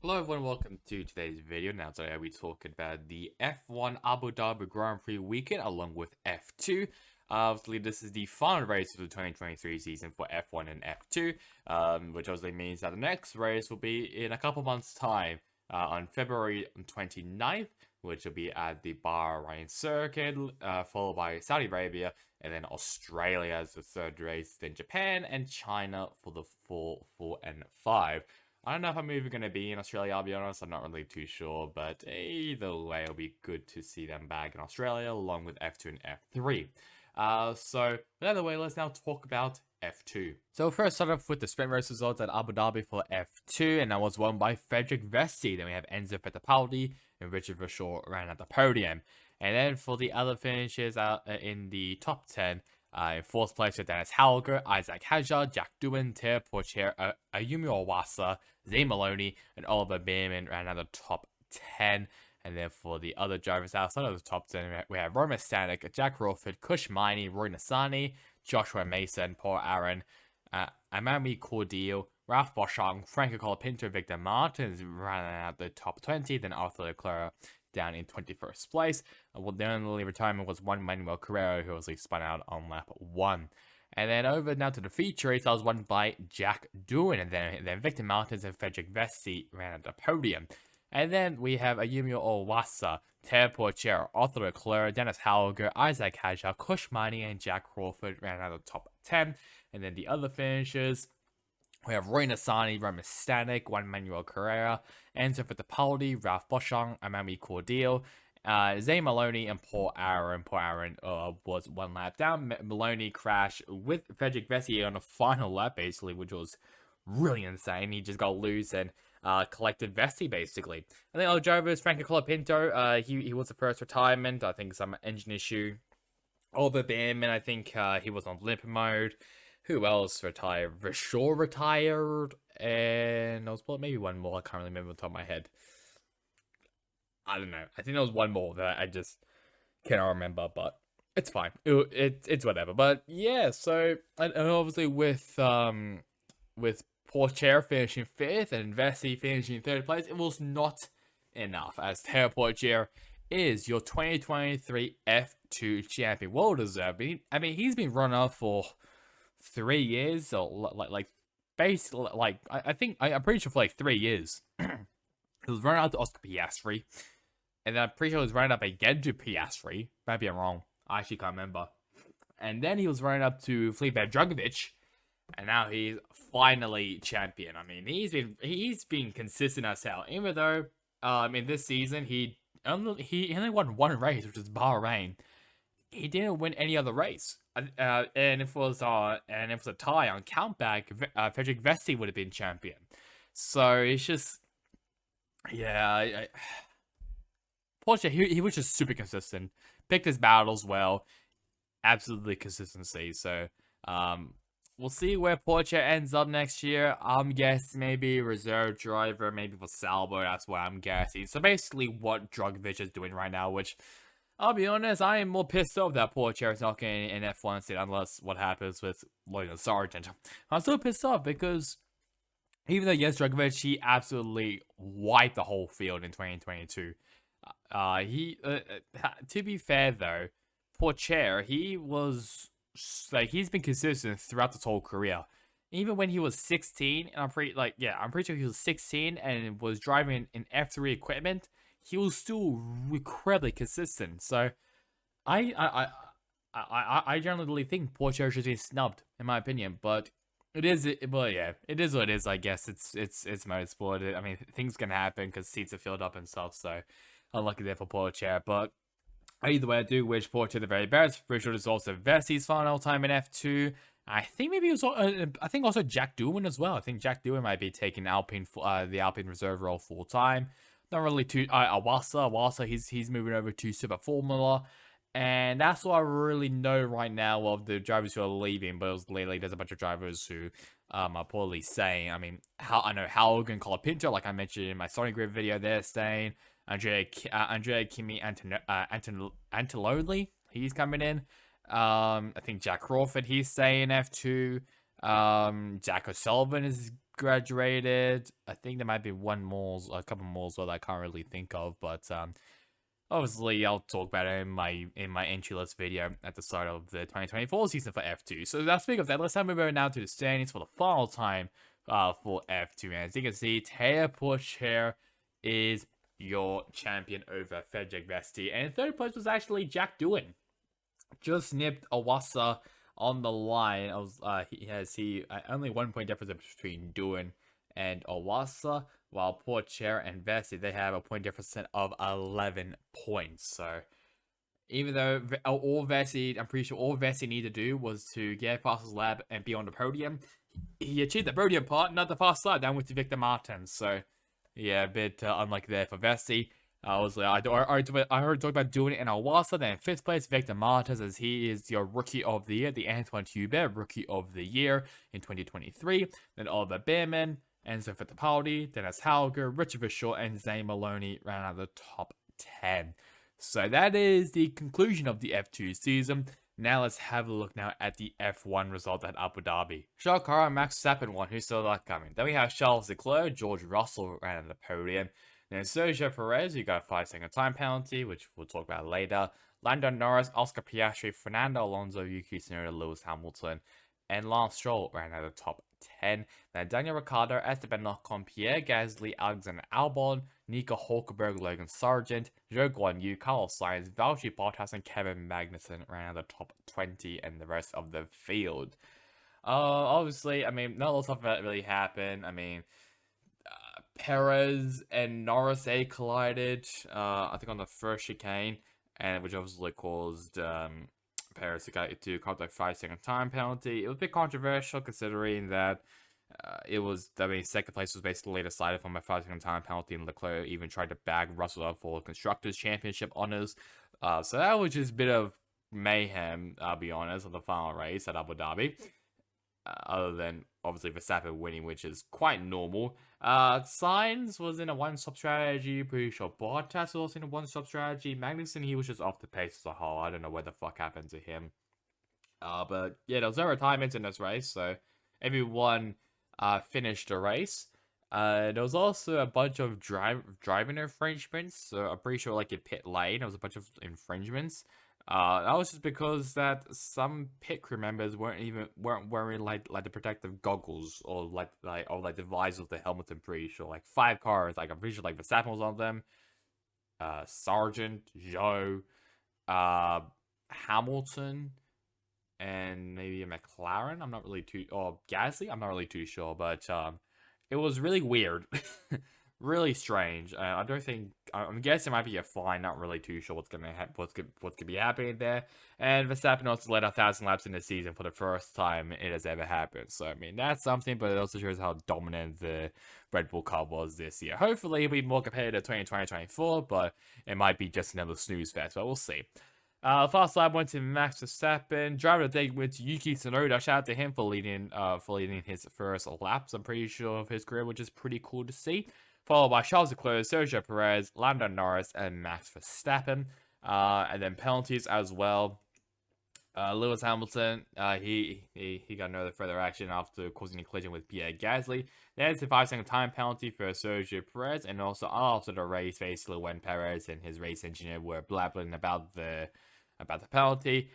Hello everyone, welcome to today's video. Now today we talk about the F1 Abu Dhabi Grand Prix weekend along with F2. Obviously this is the final race of the 2023 season for F1 and F2, which obviously means that the next race will be in a couple months time, on February 29th, which will be at the Bahrain circuit, followed by Saudi Arabia, and then Australia as the third race, then Japan and China for the 4 and 5. I don't know if I'm even going to be in Australia, I'll be honest. I'm not really too sure. But either way, it'll be good to see them back in Australia along with F2 and F3. So, either way, let's now talk about F2. So, first, start off with the sprint race results at Abu Dhabi for F2. And that was won by Frederick Vesti. Then we have Enzo Fittipaldi and Richard Verschoor ran at the podium. And then for the other finishes in the top 10, in fourth place with Dennis Hauger, Isaac Hadjar, Jack Doohan, Ter Porcher, Ayumi Owasa, Zay Maloney, and Oliver Bearman ran out the top 10. And then for the other drivers outside of the top 10, we have Roman Stanek, Jack Crawford, Kush Miney, Roy Nassani, Joshua Mason, Paul Aaron, Amami Cordeal, Ralph Boschung, Franco Colapinto, Victor Martins ran out the top 20. Then Arthur Leclerc down in 21st place. Well, the only retirement was one Manuel Carrero, who was spun out on lap 1. And then over now to the feature race, that was won by Jack Doohan, and then Victor Martins and Frederick Vesti ran at the podium. And then we have Ayumi Owasa, Ter Porcher, Arthur Leclerc, Dennis Hauger, Isaac Hadjar, Kush Miney, and Jack Crawford ran out of the top 10. And then the other finishers, we have Roy Nassani, Roman Stanek, Juan Manuel Carrera, Enzo Fittipaldi, Ralph Boschung, Amami Cordeal, Zay Maloney, and Paul Aaron. Paul Aaron was one lap down. Maloney crashed with Frederick Vesti on the final lap, basically, which was really insane. He just got loose and collected Vesti, basically. And then other drivers, Franco Colapinto, he was the first retirement. I think some engine issue. Oliver Bearman, I think he was on limp mode. Who else retired? Verschoor retired, and I was maybe one more. I can't really remember on the top of my head. I don't know. I think there was one more that I just cannot remember, but it's fine. It's whatever. But yeah, so and obviously with Porcher finishing 5th and Vesti finishing 3rd place, it was not enough, as Ter Porcher is your 2023 F2 champion. Well deserved. I mean, he's been running up for 3 years, or basically, I'm pretty sure for 3 years. He was running up to Oscar Piastri, and then I'm pretty sure he was running up again to Piastri. Maybe I'm wrong. I actually can't remember. And then he was running up to Felipe Drugovich, and now he's finally champion. I mean, he's been consistent as hell. Even though, in this season he only won one race, which is Bahrain. He didn't win any other race. And if it was a tie on countback, Frederick Vesti would have been champion. So it's just, yeah, Porsche, he was just super consistent, picked his battles well, absolutely consistency. So we'll see where Porsche ends up next year. I'm guessing maybe reserve driver, maybe for Salvo. That's what I'm guessing. So basically, what Drugovich is doing right now, which, I'll be honest, I am more pissed off that Porcher is not getting an F1 seat unless what happens with Logan Sargent. I'm so pissed off because even though, yes, Drugovich, he absolutely wiped the whole field in 2022. To be fair though, Porcher, he's been consistent throughout his whole career. Even when he was 16, and I'm pretty sure he was 16 and was driving an F3 equipment, he was still incredibly consistent. So, I generally think Porsche should be snubbed, in my opinion. But it is what it is. I guess it's motorsport. I mean, things can happen because seats are filled up and stuff. So, unlucky there for Porsche. But either way, I do wish Porsche the very best. Pretty sure it's also Vesti's final time in F2. I think maybe it was. I think also Jack Doohan as well. I think Jack Doohan might be taking the Alpine reserve role full time. Not really too. Awasa, he's moving over to Super Formula, and that's all I really know right now of the drivers who are leaving. But it was lately there's a bunch of drivers who are poorly staying. I mean, I know Hauger and Colapinto, like I mentioned in my starting grid video, they're staying. Andrea Kimi Antonelli, he's coming in. I think Jack Crawford, he's staying F2. Jack O'Sullivan is graduated. I think there might be one more, a couple more that I can't really think of, but obviously I'll talk about it in my entry list video at the start of the 2024 season for F2. So now speaking of that, let's move over now to the standings for the final time for F2. And as you can see, Taya Pourchaire is your champion over Frederick Vesti, and in third place was actually Jack Doohan. Just nipped Awasa on the line. He has only 1 point difference between Doohan and Awasa, while Pourchaire and Vesti, they have a point difference of 11 points. So even though I'm pretty sure all Vesti needed to do was to get past his lab and be on the podium, he achieved the podium part, not the fast side, down with Victor Martins. So yeah, a bit unlike there for Vesti. I heard talk about doing it in Awasa. Then in fifth place, Victor Martins, as he is your Rookie of the Year, the Antoine Hubert Rookie of the Year in 2023. Then Oliver Behrman, Enzo Fittipaldi, Dennis Hauger, Richard Vishaw, and Zane Maloney round out the top 10. So that is the conclusion of the F2 season. Now let's have a look now at the F1 result at Abu Dhabi. Charles Leclerc and Max Verstappen won, who's still not coming. Then we have Charles Leclerc, George Russell ran on the podium. Then Sergio Perez, who got a 5-second time penalty, which we'll talk about later. Lando Norris, Oscar Piastri, Fernando Alonso, Yuki Tsunoda, Lewis Hamilton, and Lance Stroll ran out of the top 10. Then Daniel Ricciardo, Esteban Ocon, Pierre Gasly, Alexander Albon, Nico Hulkenberg, Logan Sargent, Zhou Guanyu, Carlos Sainz, Valtteri Bottas, and Kevin Magnussen ran out of the top 20 and the rest of the field. Obviously, I mean, not a lot of stuff that really happened. I mean, Perez and Norris collided, I think on the first chicane, and which obviously caused Perez to cop that 5-second time penalty. It was a bit controversial considering that second place was basically decided from a 5-second time penalty, and Leclerc even tried to bag Russell up for Constructors' Championship honors. So that was just a bit of mayhem, I'll be honest, on the final race at Abu Dhabi. Other than obviously Verstappen winning, which is quite normal. Sainz was in a one-stop strategy. Pretty sure Bottas was also in a one-stop strategy. Magnussen, he was just off the pace as a whole. I don't know what the fuck happened to him. But yeah, there was no retirements in this race, so everyone finished the race. There was also a bunch of driving infringements. So I'm pretty sure, like in pit lane, there was a bunch of infringements. That was just because that some pit crew members weren't wearing like the protective goggles or like the visor of the helmet. I'm pretty sure, like 5 cars, like I'm pretty sure like Verstappen was on them, Sargent, Zhou, Hamilton, and maybe a McLaren. I'm not really too, or Gasly. I'm not really too sure, but it was really weird. Really strange. I don't think. I'm guessing it might be a fine. Not really too sure what's gonna be happening there. And Verstappen also led 1,000 laps in the season for the first time it has ever happened. So I mean that's something, but it also shows how dominant the Red Bull car was this year. Hopefully it'll be more competitive 2024, but it might be just another snooze fest. But we'll see. Fast lap went to Max Verstappen. Driver of the day went to Yuki Tsunoda. Shout out to him for leading his first laps. I'm pretty sure of his career, which is pretty cool to see. Followed by Charles Leclerc, Sergio Perez, Lando Norris, and Max Verstappen. And then penalties as well. Lewis Hamilton, he got another further action after causing a collision with Pierre Gasly. There's a 5-second time penalty for Sergio Perez, and also after the race, basically when Perez and his race engineer were blabbering about the penalty,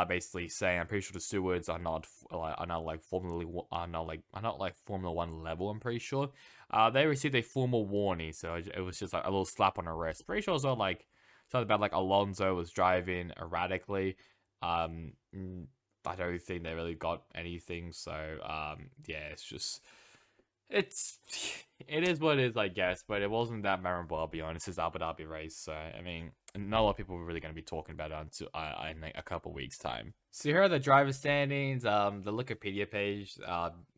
basically saying, I'm pretty sure the stewards are not like Formula 1 level. I'm pretty sure they received a formal warning, so it was just like a little slap on the wrist. Pretty sure it was like something about like Alonso was driving erratically. I don't think they really got anything, so yeah, it is what it is, I guess, but it wasn't that memorable, I'll be honest. It's Abu Dhabi race, so I mean, not a lot of people are really going to be talking about it until in like a couple weeks time. So here are the driver standings. The Wikipedia page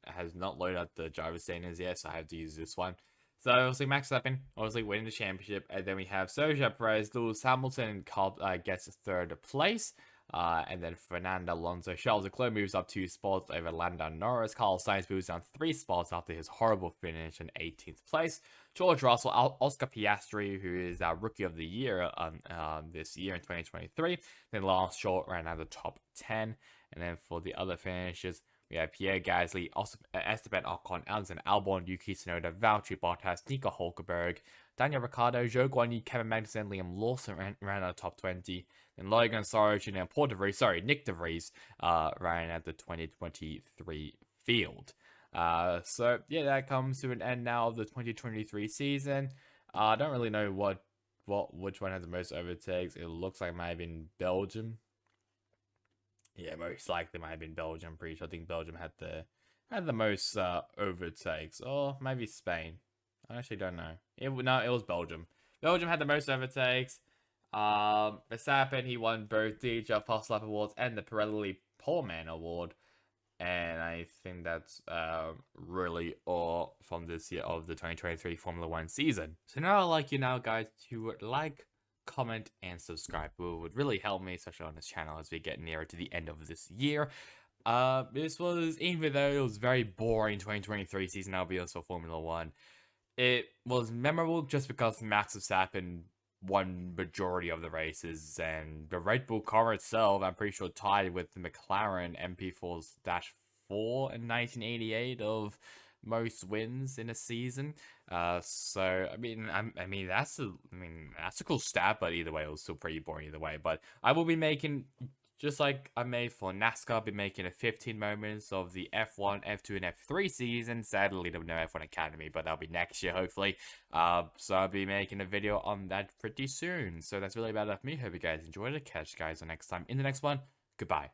has not loaded up the driver standings yet, so I have to use this one. So obviously Max Verstappen obviously winning the championship, and then we have Sergio Perez, Lewis Hamilton gets 3rd place. And then Fernando Alonso, Charles Leclerc moves up 2 spots over Lando Norris. Carlos Sainz moves down 3 spots after his horrible finish in 18th place. George Russell, Oscar Piastri, who is our Rookie of the Year this year in 2023. Then Lance Stroll ran out of the top 10. And then for the other finishes, We have Pierre Gasly, Esteban Ocon, Alexander Albon, Yuki Tsunoda, Valtteri Bottas, Nico Hulkenberg, Daniel Ricciardo, Zhou Guanyu, Kevin Magnussen, Liam Lawson ran out of top 20. Then Logan Sargent and Nick De Vries ran at the 2023 field. So yeah, that comes to an end now of the 2023 season. I don't really know which one has the most overtakes. It looks like it might have been Belgium. Yeah, most likely might have been Belgium. I'm pretty sure. I think Belgium had the most overtakes, or maybe Spain. I actually don't know. It was Belgium. Belgium had the most overtakes. Verstappen, he won both the Fast Lap Awards and the Pirelli Poleman Award. And I think that's really all from this year of the 2023 Formula 1 season. So now I'd like you now, guys, to like, comment, and subscribe. It would really help me, especially on this channel, as we get nearer to the end of this year. This was, even though it was very boring 2023 season, albeit for Formula 1, it was memorable just because Max Verstappen won majority of the races, and the Red Bull car itself, I'm pretty sure, tied with the McLaren MP4-4 in 1988 of most wins in a season. So I mean that's a cool stat, but either way, it was still pretty boring either way. But I will be making, just like I made for NASCAR, I'll be making a 15 moments of the F1, F2, and F3 season. Sadly, there'll be no F1 Academy, but that'll be next year, hopefully. So I'll be making a video on that pretty soon. So that's really about it for me. Hope you guys enjoyed it. Catch you guys next time in the next one. Goodbye.